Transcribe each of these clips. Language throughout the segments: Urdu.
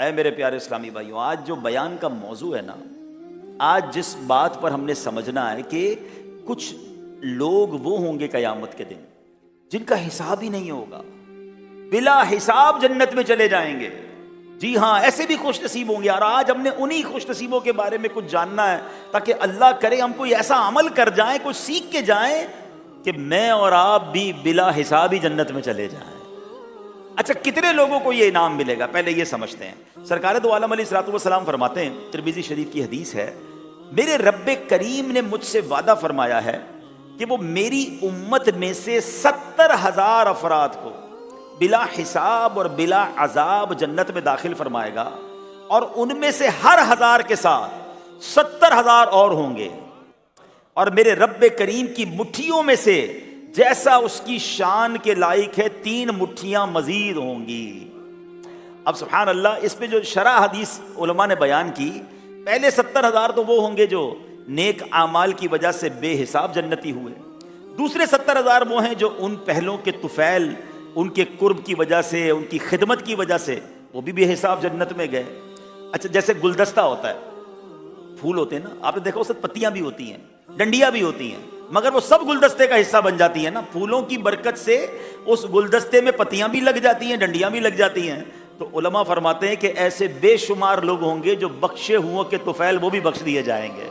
اے میرے پیارے اسلامی بھائیوں، آج جو بیان کا موضوع ہے نا، آج جس بات پر ہم نے سمجھنا ہے کہ کچھ لوگ وہ ہوں گے قیامت کے دن جن کا حساب ہی نہیں ہوگا، بلا حساب جنت میں چلے جائیں گے۔ جی ہاں، ایسے بھی خوش نصیب ہوں گے، اور آج ہم نے انہی خوش نصیبوں کے بارے میں کچھ جاننا ہے تاکہ اللہ کرے ہم کوئی ایسا عمل کر جائیں، کچھ سیکھ کے جائیں کہ میں اور آپ بھی بلا حساب ہی جنت میں چلے جائیں۔ اچھا، کتنے لوگوں کو یہ انعام ملے گا؟ پہلے یہ سمجھتے ہیں۔ سرکار دو عالم علیہ الصلوۃ والسلام فرماتے ہیں، ترمذی شریف کی حدیث ہے، میرے رب کریم نے مجھ سے وعدہ فرمایا ہے کہ وہ میری امت میں سے 70,000 افراد کو بلا حساب اور بلا عذاب جنت میں داخل فرمائے گا، اور ان میں سے ہر 1000 کے ساتھ 70,000 اور ہوں گے، اور میرے رب کریم کی مٹھیوں میں سے جیسا اس کی شان کے لائق ہے 3 مٹھیاں مزید ہوں گی۔ اب سبحان اللہ، اس پہ جو شرح حدیث علماء نے بیان کی، پہلے 70,000 تو وہ ہوں گے جو نیک اعمال کی وجہ سے بے حساب جنتی ہوئے، دوسرے 70,000 وہ ہیں جو ان پہلوں کے طفیل، ان کے قرب کی وجہ سے، ان کی خدمت کی وجہ سے وہ بھی بے حساب جنت میں گئے۔ اچھا، جیسے گلدستہ ہوتا ہے، پھول ہوتے ہیں نا، آپ نے دیکھا اس میں پتیاں بھی ہوتی ہیں، ڈنڈیاں بھی ہوتی ہیں، مگر وہ سب گلدستے کا حصہ بن جاتی ہیں نا، پھولوں کی برکت سے اس گلدستے میں پتیاں بھی لگ جاتی ہیں، ڈنڈیاں بھی لگ جاتی ہیں۔ تو علماء فرماتے ہیں کہ ایسے بے شمار لوگ ہوں گے جو بخشے ہوئوں کے طفیل وہ بھی بخش دیے جائیں گے۔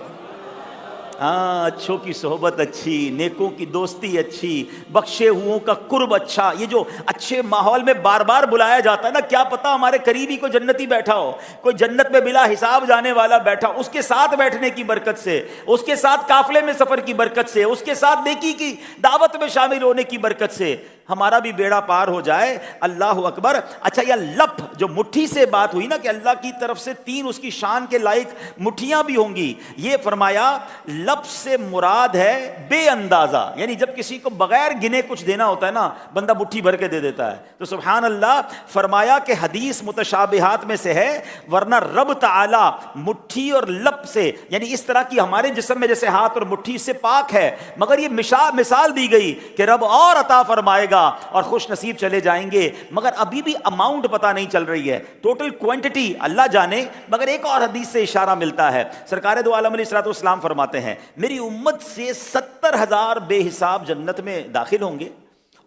ہاں، اچھوں کی صحبت اچھی، نیکوں کی دوستی اچھی، بخشے ہوئوں کا قرب اچھا، یہ جو اچھے ماحول میں بار بار بلایا جاتا ہے نا، کیا پتا ہمارے قریبی کوئی جنتی بیٹھا ہو، کوئی جنت میں بلا حساب جانے والا بیٹھا، اس کے ساتھ بیٹھنے کی برکت سے، اس کے ساتھ قافلے میں سفر کی برکت سے، اس کے ساتھ نیکی کی دعوت میں شامل ہونے کی برکت سے ہمارا بھی بیڑا پار ہو جائے۔ اللہ اکبر۔ اچھا، یہ لپ جو مٹھی سے بات ہوئی نا کہ اللہ کی طرف سے 3 اس کی شان کے لائق مٹھیاں بھی ہوں گی، یہ فرمایا لپ سے مراد ہے بے اندازہ، یعنی جب کسی کو بغیر گنے کچھ دینا ہوتا ہے نا، بندہ مٹھی بھر کے دے دیتا ہے۔ تو سبحان اللہ، فرمایا کہ حدیث متشابہات میں سے ہے، ورنہ رب تعالی مٹھی اور لپ سے، یعنی اس طرح کی ہمارے جسم میں جیسے ہاتھ اور مٹھی سے پاک ہے، مگر یہ مثال دی گئی کہ رب اور عطا فرمائے گا اور خوش نصیب چلے جائیں گے، مگر ابھی بھی اماؤنٹ پتہ نہیں چل رہی ہے، ٹوٹل کوانٹٹی اللہ جانے۔ مگر ایک اور حدیث سے اشارہ ملتا ہے، سرکار دو عالم علیہ الصلوۃ والسلام فرماتے ہیں، میری امت سے 70,000 بے حساب جنت میں داخل ہوں گے،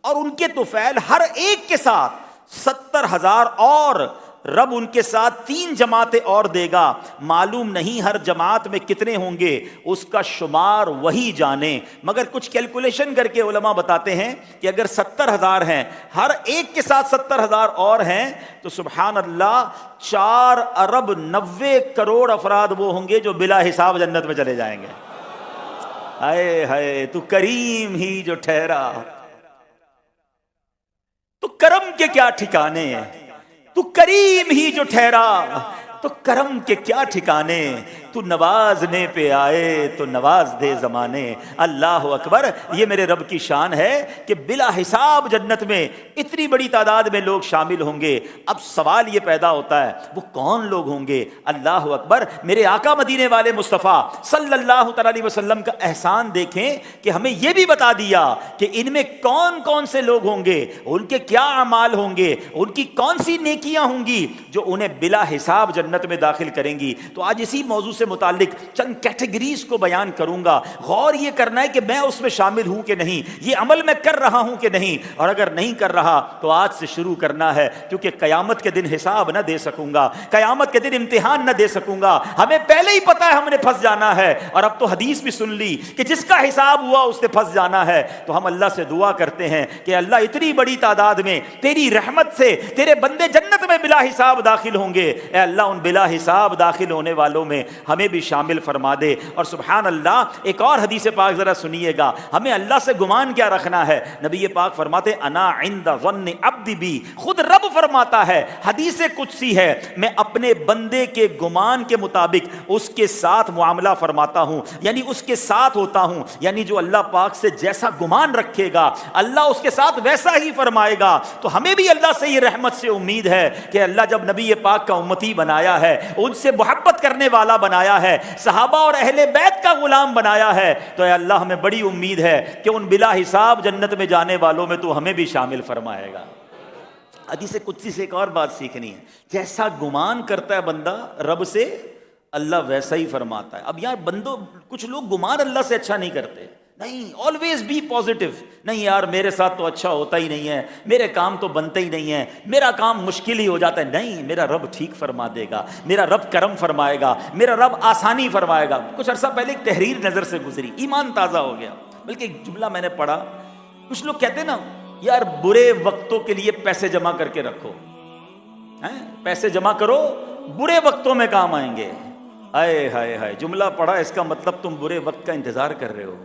اور ان کے طفیل ہر ایک کے ساتھ 70,000 اور، رب ان کے ساتھ 3 جماعتیں اور دے گا، معلوم نہیں ہر جماعت میں کتنے ہوں گے، اس کا شمار وہی جانے۔ مگر کچھ کیلکولیشن کر کے علماء بتاتے ہیں کہ اگر 70,000 ہیں، ہر ایک کے ساتھ 70,000 اور ہیں، تو سبحان اللہ 4 ارب 90 کروڑ افراد وہ ہوں گے جو بلا حساب جنت میں چلے جائیں گے۔ ہائے ہائے، تو کریم ہی جو ٹھہرا، تو کرم کے کیا ٹھکانے ہیں، تو کریم ہی جو ٹھہرا، تو کرم کے کیا ٹھکانے، تو نوازنے پہ آئے تو نواز دے زمانے۔ اللہ اکبر۔ یہ میرے رب کی شان ہے کہ بلا حساب جنت میں اتنی بڑی تعداد میں لوگ شامل ہوں گے۔ اب سوال یہ پیدا ہوتا ہے، وہ کون لوگ ہوں گے؟ اللہ اکبر۔ میرے آقا مدینے والے مصطفیٰ صلی اللہ تعالی علیہ وسلم کا احسان دیکھیں کہ ہمیں یہ بھی بتا دیا کہ ان میں کون کون سے لوگ ہوں گے، ان کے کیا اعمال ہوں گے، ان کی کون سی نیکیاں ہوں گی جو انہیں بلا حساب جنت میں داخل کریں گی۔ تو آج اسی موضوع سے متعلق چند کیٹیگریز کو بیان کروں گا۔ غور یہ کرنا ہے کہ میں اس میں شامل ہوں کہ نہیں، یہ عمل میں کر رہا ہوں کہ نہیں، اور اگر نہیں کر رہا تو آج سے شروع کرنا ہے، کیونکہ قیامت کے دن حساب نہ دے سکوں گا، قیامت کے دن امتحان نہ دے سکوں گا۔ ہمیں پہلے ہی پتا ہے ہم نے پھنس جانا ہے، اور اب تو حدیث بھی سن لی کہ جس کا حساب ہوا اس نے پھنس جانا ہے۔ تو ہم اللہ سے دعا کرتے ہیں کہ اللہ اتنی بڑی تعداد میں تیری رحمت سے تیرے بندے جنت میں بلا حساب داخل ہوں گے، اے اللہ ان بلا حساب داخل ہونے والوں میں ہمیں بھی شامل فرما دے۔ اور سبحان اللہ، ایک اور حدیث پاک ذرا سنیے گا، ہمیں اللہ سے گمان کیا رکھنا ہے۔ نبی پاک فرماتے انا عند ظن عبدی بی، خود رب فرماتا ہے، حدیث قدسی ہے، میں اپنے بندے کے گمان کے مطابق اس کے ساتھ معاملہ فرماتا ہوں، یعنی اس کے ساتھ ہوتا ہوں، یعنی جو اللہ پاک سے جیسا گمان رکھے گا اللہ اس کے ساتھ ویسا ہی فرمائے گا۔ تو ہمیں بھی اللہ سے یہ رحمت سے امید ہے کہ اللہ جب نبی پاک کا امتی بنایا ہے، ان سے محبت کرنے والا بنایا ہے، صحابہ اور اہل بیت کا غلام بنایا ہے، تو اے اللہ ہمیں بڑی امید ہے کہ ان بلا حساب جنت میں جانے والوں میں تو ہمیں بھی شامل فرمائے گا۔ حدیث قدسی سے ایک اور بات سیکھنی ہے، جیسا گمان کرتا ہے بندہ رب سے، اللہ ویسا ہی فرماتا ہے۔ اب یار بندوں، کچھ لوگ گمان اللہ سے اچھا نہیں کرتے، نہیں، آلویز بی پازیٹیو، نہیں یار میرے ساتھ تو اچھا ہوتا ہی نہیں ہے، میرے کام تو بنتے ہی نہیں ہیں، میرا کام مشکل ہی ہو جاتا ہے، نہیں، میرا رب ٹھیک فرما دے گا، میرا رب کرم فرمائے گا، میرا رب آسانی فرمائے گا۔ کچھ عرصہ پہلے ایک تحریر نظر سے گزری، ایمان تازہ ہو گیا، بلکہ ایک جملہ میں نے پڑھا، کچھ لوگ کہتے ہیں نا یار برے وقتوں کے لیے پیسے جمع کر کے رکھو، پیسے جمع کرو برے وقتوں میں کام آئیں گے۔ ہائے ہائے ہائے، جملہ پڑھا، اس کا مطلب تم برے وقت کا انتظار کر رہے ہو،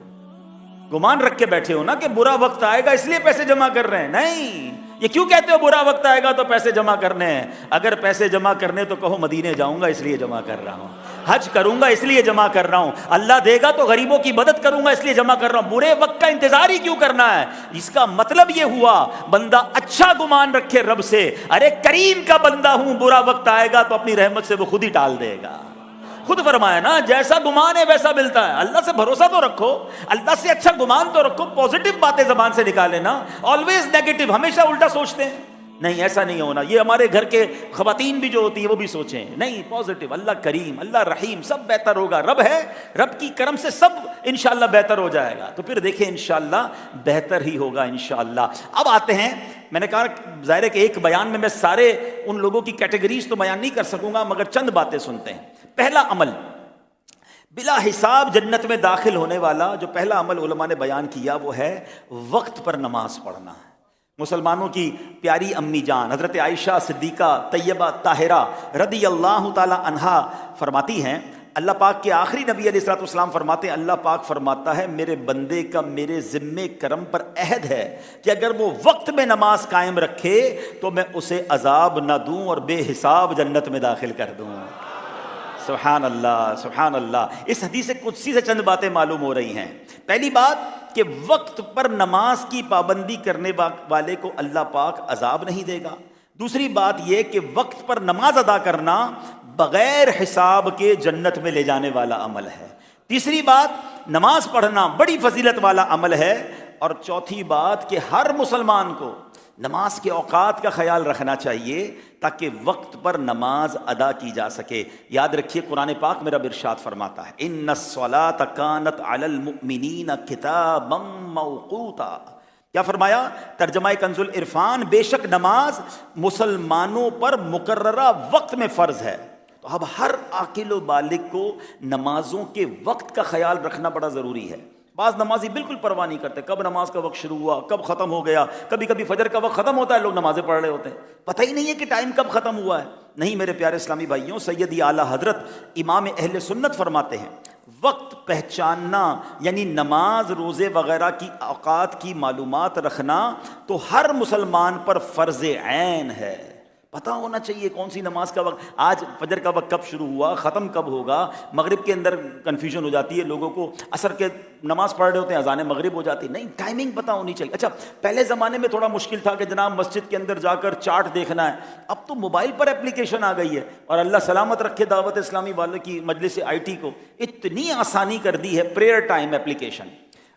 گمان رکھ کے بیٹھے ہو نا کہ برا وقت آئے گا اس لیے پیسے جمع کر رہے ہیں۔ نہیں، یہ کیوں کہتے ہو برا وقت آئے گا تو پیسے جمع کرنے ہیں؟ اگر پیسے جمع کرنے تو کہو مدینے جاؤں گا اس لیے جمع کر رہا ہوں، حج کروں گا اس لیے جمع کر رہا ہوں، اللہ دے گا تو غریبوں کی مدد کروں گا اس لیے جمع کر رہا ہوں، برے وقت کا انتظار ہی کیوں کرنا ہے؟ اس کا مطلب یہ ہوا بندہ اچھا گمان رکھے رب سے، ارے کریم کا بندہ ہوں، برا وقت آئے گا تو اپنی رحمت سے وہ خود ہی ٹال دے گا۔ خود فرمایا نا جیسا گمان ہے ویسا ملتا ہے۔ اللہ سے بھروسہ تو رکھو، اللہ سے اچھا گمان تو رکھو، پازیٹیو باتیں زبان سے نکالے نا، آلویز نیگیٹو، ہمیشہ الٹا سوچتے ہیں، نہیں ایسا نہیں ہونا۔ یہ ہمارے گھر کے خواتین بھی جو ہوتی ہیں وہ بھی سوچیں، نہیں پازیٹیو، اللہ کریم، اللہ رحیم، سب بہتر ہوگا، رب ہے، رب کی کرم سے سب انشاءاللہ بہتر ہو جائے گا، تو پھر دیکھیں انشاءاللہ بہتر ہی ہوگا انشاءاللہ۔ اب آتے ہیں، میں نے کہا ظاہر ہے کہ ایک بیان میں سارے ان لوگوں کی کیٹیگریز تو بیان نہیں کر سکوں گا، مگر چند باتیں سنتے ہیں۔ پہلا عمل بلا حساب جنت میں داخل ہونے والا، جو پہلا عمل علماء نے بیان کیا وہ ہے وقت پر نماز پڑھنا۔ مسلمانوں کی پیاری امی جان حضرت عائشہ صدیقہ طیبہ طاہرہ رضی اللہ تعالی عنہا فرماتی ہیں، اللہ پاک کے آخری نبی علیہ الصلوۃ والسلام فرماتے ہیں، اللہ پاک فرماتا ہے میرے بندے کا میرے ذمے کرم پر عہد ہے کہ اگر وہ وقت میں نماز قائم رکھے تو میں اسے عذاب نہ دوں اور بے حساب جنت میں داخل کر دوں۔ سبحان اللہ، سبحان اللہ۔ اس حدیث قدسی سے چند باتیں معلوم ہو رہی ہیں۔ پہلی بات کہ وقت پر نماز کی پابندی کرنے والے کو اللہ پاک عذاب نہیں دے گا۔ دوسری بات یہ کہ وقت پر نماز ادا کرنا بغیر حساب کے جنت میں لے جانے والا عمل ہے۔ تیسری بات نماز پڑھنا بڑی فضیلت والا عمل ہے۔ اور چوتھی بات کہ ہر مسلمان کو نماز کے اوقات کا خیال رکھنا چاہیے تاکہ وقت پر نماز ادا کی جا سکے۔ یاد رکھیے قرآن پاک میں رب ارشاد فرماتا ہے ان الصلاۃ کانت علی المؤمنین کتابا موقوتا۔ کیا فرمایا؟ ترجمہ کنز العرفان، بے شک نماز مسلمانوں پر مقررہ وقت میں فرض ہے۔ تو اب ہر عاقل و بالغ کو نمازوں کے وقت کا خیال رکھنا بڑا ضروری ہے۔ بعض نمازی بالکل پرواہ نہیں کرتے کب نماز کا وقت شروع ہوا کب ختم ہو گیا، کبھی کبھی فجر کا وقت ختم ہوتا ہے لوگ نمازیں پڑھ رہے ہوتے ہیں، پتہ ہی نہیں ہے کہ ٹائم کب ختم ہوا ہے۔ نہیں میرے پیارے اسلامی بھائیوں، سیدی اعلیٰ حضرت امام اہل سنت فرماتے ہیں وقت پہچاننا یعنی نماز روزے وغیرہ کی اوقات کی معلومات رکھنا تو ہر مسلمان پر فرض عین ہے۔ پتہ ہونا چاہیے کون سی نماز کا وقت، آج فجر کا وقت کب شروع ہوا، ختم کب ہوگا۔ مغرب کے اندر کنفیوژن ہو جاتی ہے لوگوں کو، عصر کے نماز پڑھ رہے ہوتے ہیں اذان مغرب ہو جاتی ہے، نہیں ٹائمنگ پتہ ہونی چاہیے۔ اچھا پہلے زمانے میں تھوڑا مشکل تھا کہ جناب مسجد کے اندر جا کر چارٹ دیکھنا ہے، اب تو موبائل پر اپلیکیشن آ گئی ہے، اور اللہ سلامت رکھے دعوت اسلامی والوں کی مجلس IT کو اتنی آسانی کر دی ہے پریئر ٹائم اپلیکیشن،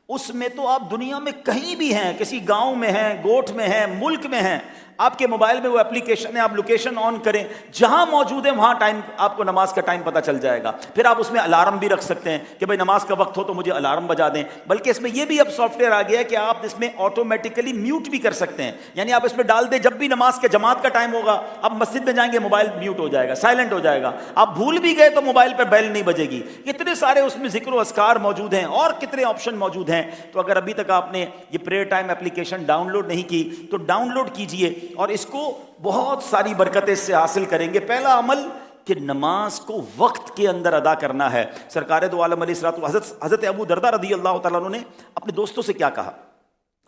اس میں تو آپ دنیا میں کہیں بھی ہیں، کسی گاؤں میں ہیں، گوٹھ میں ہیں، ملک میں ہیں، آپ کے موبائل میں وہ اپلیکیشن ہے، آپ لوکیشن آن کریں، جہاں موجود ہے وہاں ٹائم آپ کو نماز کا ٹائم پتہ چل جائے گا۔ پھر آپ اس میں الارم بھی رکھ سکتے ہیں کہ بھائی نماز کا وقت ہو تو مجھے الارم بجا دیں، بلکہ اس میں یہ بھی اب سافٹ ویئر آ گیا ہے کہ آپ اس میں آٹومیٹیکلی میوٹ بھی کر سکتے ہیں، یعنی آپ اس میں ڈال دیں جب بھی نماز کے جماعت کا ٹائم ہوگا آپ مسجد میں جائیں گے موبائل میوٹ ہو جائے گا، سائلنٹ ہو جائے گا، آپ بھول بھی گئے تو موبائل پہ بیل نہیں بجے گی۔ اتنے سارے اس میں ذکر و اذکار موجود ہیں اور کتنے آپشن موجود ہیں۔ تو اگر ابھی تک آپ نے یہ prayer time application download نہیں کی تو ڈاؤن لوڈ کیجئے اور اس کو بہت ساری برکتیں اس سے حاصل کریں گے۔ پہلا عمل کہ نماز کو وقت کے اندر ادا کرنا ہے۔ سرکار دو عالم علیہ الصلوۃ حضرت ابو درداء رضی اللہ تعالیٰ عنہ نے اپنے دوستوں سے کیا کہا؟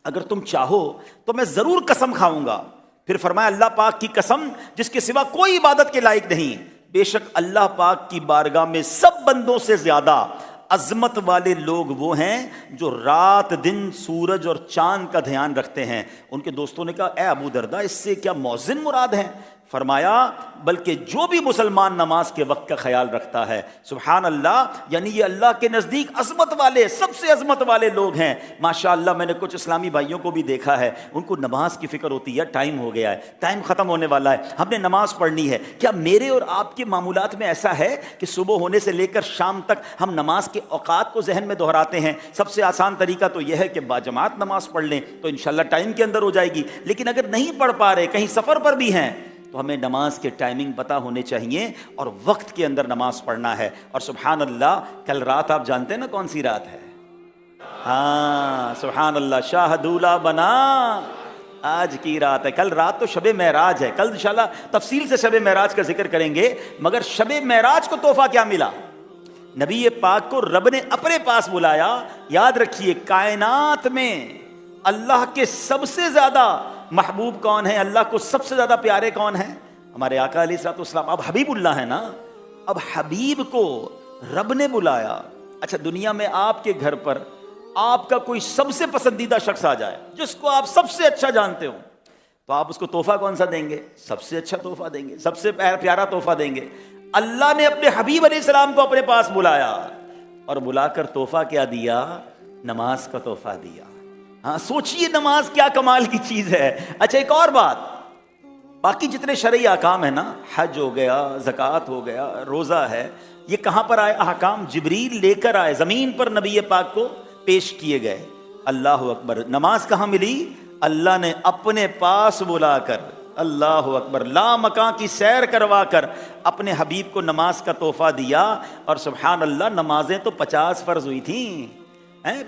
اگر تم چاہو تو میں ضرور قسم کھاؤں گا۔ پھر فرمایا اللہ پاک کی قسم جس کے سوا کوئی عبادت کے لائق نہیں، بے شک اللہ پاک کی بارگاہ میں سب بندوں سے زیادہ عظمت والے لوگ وہ ہیں جو رات دن سورج اور چاند کا دھیان رکھتے ہیں۔ ان کے دوستوں نے کہا اے ابو درداء اس سے کیا مؤذن مراد ہیں؟ فرمایا بلکہ جو بھی مسلمان نماز کے وقت کا خیال رکھتا ہے، سبحان اللہ، یعنی یہ اللہ کے نزدیک عظمت والے، سب سے عظمت والے لوگ ہیں۔ ماشاءاللہ میں نے کچھ اسلامی بھائیوں کو بھی دیکھا ہے، ان کو نماز کی فکر ہوتی ہے، ٹائم ہو گیا ہے، ٹائم ختم ہونے والا ہے، ہم نے نماز پڑھنی ہے۔ کیا میرے اور آپ کے معمولات میں ایسا ہے کہ صبح ہونے سے لے کر شام تک ہم نماز کے اوقات کو ذہن میں دہراتے ہیں؟ سب سے آسان طریقہ تو یہ ہے کہ باجماعت نماز پڑھ لیں تو انشاءاللہ ٹائم کے اندر ہو جائے گی، لیکن اگر نہیں پڑھ پا رہے، کہیں سفر پر بھی ہیں، تو ہمیں نماز کے ٹائمنگ پتہ ہونے چاہیے اور وقت کے اندر نماز پڑھنا ہے۔ اور سبحان اللہ، کل رات آپ جانتے ہیں نا کون سی رات ہے؟ ہاں سبحان اللہ، شاہ دولہ بنا آج کی رات ہے۔ کل رات تو شب معراج ہے، کل انشاءاللہ تفصیل سے شب معراج کا ذکر کریں گے، مگر شب معراج کو تحفہ کیا ملا؟ نبی پاک کو رب نے اپنے پاس بلایا۔ یاد رکھیے، کائنات میں اللہ کے سب سے زیادہ محبوب کون ہیں، اللہ کو سب سے زیادہ پیارے کون ہیں؟ ہمارے آقا علیہ الصلوۃ والسلام۔ اب حبیب اللہ ہے نا، اب حبیب کو رب نے بلایا۔ اچھا، دنیا میں آپ کے گھر پر آپ کا کوئی سب سے پسندیدہ شخص آ جائے جس کو آپ سب سے اچھا جانتے ہو، تو آپ اس کو تحفہ کون سا دیں گے؟ سب سے اچھا تحفہ دیں گے، سب سے پیارا تحفہ دیں گے۔ اللہ نے اپنے حبیب علیہ السلام کو اپنے پاس بلایا اور بلا کر تحفہ کیا دیا؟ نماز کا تحفہ دیا۔ ہاں سوچئے نماز کیا کمال کی چیز ہے۔ اچھا ایک اور بات، باقی جتنے شرعی احکام ہیں نا، حج ہو گیا، زکوٰۃ ہو گیا، روزہ ہے، یہ کہاں پر آئے احکام؟ جبریل لے کر آئے، زمین پر نبی پاک کو پیش کیے گئے۔ اللہ اکبر، نماز کہاں ملی؟ اللہ نے اپنے پاس بلا کر، اللہ اکبر، لا مکان کی سیر کروا کر اپنے حبیب کو نماز کا تحفہ دیا۔ اور سبحان اللہ، نمازیں تو 50 فرض ہوئی تھیں۔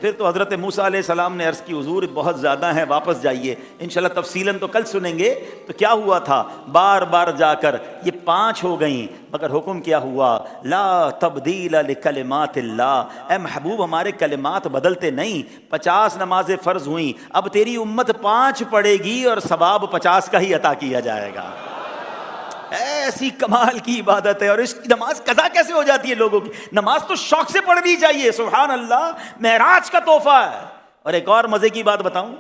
پھر تو حضرت موسیٰ علیہ السلام نے عرض کی حضور بہت زیادہ ہیں، واپس جائیے، انشاءاللہ تفصیلاً تو کل سنیں گے۔ تو کیا ہوا تھا؟ بار بار جا کر یہ 5 ہو گئیں، مگر حکم کیا ہوا؟ لا تبدیل لکلمات اللہ، اے محبوب ہمارے کلمات بدلتے نہیں۔ 50 نمازیں فرض ہوئیں، اب تیری امت 5 پڑھے گی اور ثواب 50 کا ہی عطا کیا جائے گا۔ ایسی کمال کی عبادت ہے۔ اور اس کی نماز قضا کیسے ہو جاتی ہے لوگوں کی؟ نماز تو شوق سے پڑھنی چاہیے، سبحان اللہ، معراج کا تحفہ ہے۔ اور ایک اور مزے کی بات بتاؤں،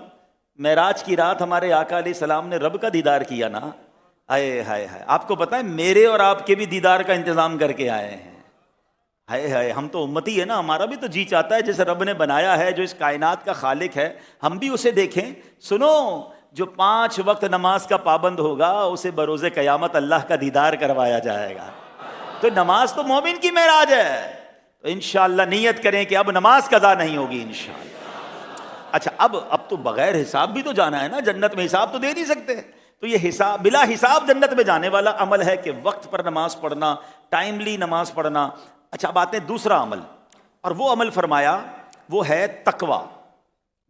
معراج کی رات ہمارے آقا علیہ السلام نے رب کا دیدار کیا نا، ہائے ہائے ہائے، آپ کو پتہ ہے میرے اور آپ کے بھی دیدار کا انتظام کر کے آئے ہیں۔ ہائے ہائے، ہم تو امتی ہے نا، ہمارا بھی تو جی چاہتا ہے جسے رب نے بنایا ہے، جو اس کائنات کا خالق ہے، ہم بھی اسے دیکھیں۔ سنو، جو 5 وقت نماز کا پابند ہوگا اسے بروز قیامت اللہ کا دیدار کروایا جائے گا۔ تو نماز تو مومن کی معراج ہے، تو انشاءاللہ نیت کریں کہ اب نماز قضا نہیں ہوگی انشاءاللہ۔ اچھا، اب تو بغیر حساب بھی تو جانا ہے نا جنت میں، حساب تو دے نہیں سکتے، تو یہ حساب بلا حساب جنت میں جانے والا عمل ہے کہ وقت پر نماز پڑھنا، ٹائملی نماز پڑھنا۔ اچھا، اب آتے ہیں دوسرا عمل، اور وہ عمل فرمایا وہ ہے تقوی۔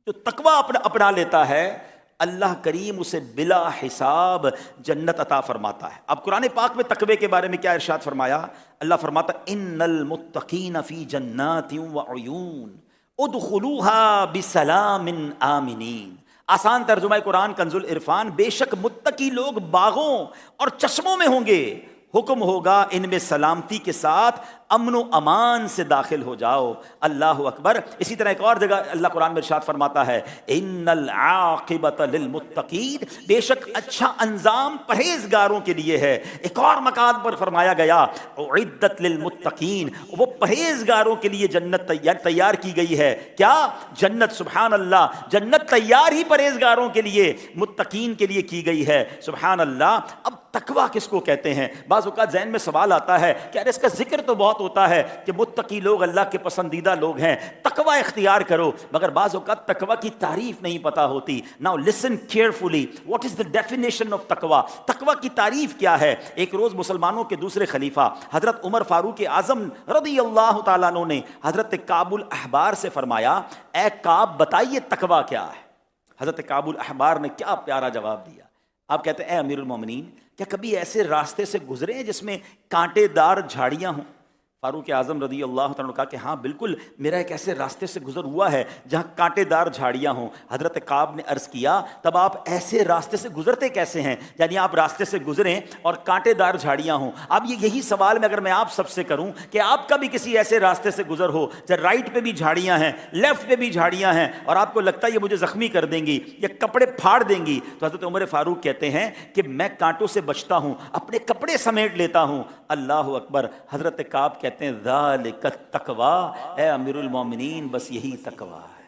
جو تقوی اپنا لیتا ہے، اللہ کریم اسے بلا حساب جنت عطا فرماتا ہے۔ اب قرآن پاک میں تقوی کے بارے میں کیا ارشاد فرمایا؟ اللہ فرماتا ان المتقین فی جنات وعیون ادخلوها بسلام آمنین۔ آسان ترجمہ قرآن کنز العرفان، بے شک متقی لوگ باغوں اور چشموں میں ہوں گے، حکم ہوگا ان میں سلامتی کے ساتھ امن و امان سے داخل ہو جاؤ۔ اللہ اکبر۔ اسی طرح ایک اور جگہ اللہ قرآن میں ارشاد فرماتا ہے ان العاقبۃ للمتقین، بے شک اچھا انجام پرہیزگاروں کے لیے ہے۔ ایک اور مقام پر فرمایا گیا اعدت للمتقین، وہ پرہیزگاروں کے لیے جنت تیار کی گئی ہے۔ کیا جنت؟ سبحان اللہ، جنت تیار ہی پرہیزگاروں کے لیے، متقین کے لیے کی گئی ہے۔ سبحان اللہ۔ اب تقوی کس کو کہتے ہیں؟ بعض اوقات ذہن میں سوال آتا ہے کہ ارے اس کا ذکر تو بہت ہوتا ہے کہ متقی لوگ اللہ کے پسندیدہ لوگ ہیں، تقوی اختیار کرو، مگر بعض اوقات تقوی کی تعریف نہیں پتہ ہوتی۔ Now listen carefully, what is the definition of تقوی؟ تقوی کی تعریف کیا ہے؟ ایک روز مسلمانوں کے دوسرے خلیفہ حضرت عمر فاروق اعظم رضی اللہ تعالیٰ عنہ نے حضرت کعب الاحبار سے فرمایا اے کعب بتائیے تقوی کیا ہے؟ حضرت کعب الاحبار نے کیا پیارا جواب دیا۔ آپ کہتے ہیں اے امیر المومنین، کیا کبھی ایسے راستے سے گزرے ہیں جس میں کانٹے دار جھاڑیاں ہوں؟ فاروق اعظم رضی اللہ تعالیٰ نے کہا کہ ہاں بالکل میرا ایک ایسے راستے سے گزر ہوا ہے جہاں کانٹے دار جھاڑیاں ہوں۔ حضرت کعب نے عرض کیا تب آپ ایسے راستے سے گزرتے کیسے ہیں؟ یعنی آپ راستے سے گزریں اور کانٹے دار جھاڑیاں ہوں۔ اب یہی سوال میں اگر میں آپ سب سے کروں کہ آپ کا بھی کسی ایسے راستے سے گزر ہو جہاں رائٹ پہ بھی جھاڑیاں ہیں، لیفٹ پہ بھی جھاڑیاں ہیں، اور آپ کو لگتا ہے یہ مجھے زخمی کر دیں گی یا کپڑے پھاڑ دیں گی، تو حضرت عمر فاروق کہتے ہیں کہ میں کانٹوں سے بچتا ہوں، اپنے کپڑے سمیٹ لیتا ہوں۔ اللہ اکبر۔ حضرت کعب کہتے ہیں ذالک التقوی، اے امیر المومنین بس یہی تقوی ہے۔